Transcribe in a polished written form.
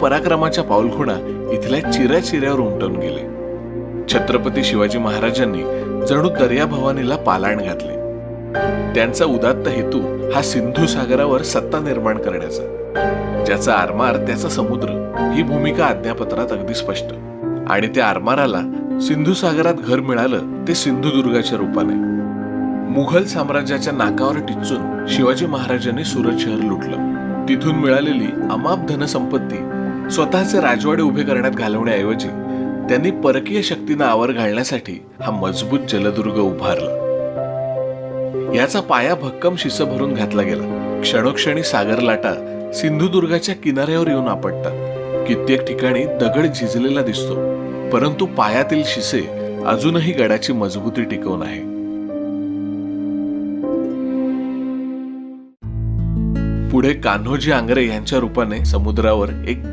पराक्रमाच्या पाऊलखुणा इथल्या चिऱ्याचिऱ्यावर उमटून गेले. छत्रपती शिवाजी महाराजांनी जणू दर्या भवानीला पालाण घातले. त्यांचा उदात्त हेतू हा सिंधू सागरावर सत्ता निर्माण करण्याचा. ज्याचा आरमार त्याचा समुद्र ही भूमिका आज्ञापत्रात अगदी स्पष्ट. आणि त्या आरमाराला सिंधू सागरात घर मिळालं ते सिंधुदुर्गाच्या रूपाने. मुघल साम्राज्याच्या नाकावर टिच्चून शिवाजी महाराजांनी सुरत शहर लुटलं. तिथून मिळालेली अमाप धनसंपत्ती स्वतःचे राजवाडे उभे करण्यात घालवण्याऐवजी त्यांनी परकीय शक्तींना आवर घालण्यासाठी हा मजबूत जलदुर्ग उभारला. याचा पाया भक्कम शिस भरून घातला गेला. क्षणोक्षणी सागर लाटा सिंधुदुर्गाच्या किनाऱ्यावर येऊन आपटतात. कित्येक ठिकाणी दगड झिजलेला दिसतो, परंतु पायातील शिसे अजूनही गडाची मजबूती टिकवून आहे. पुढे कान्होजी आंग्रे यांच्या रूपाने समुद्रावर एक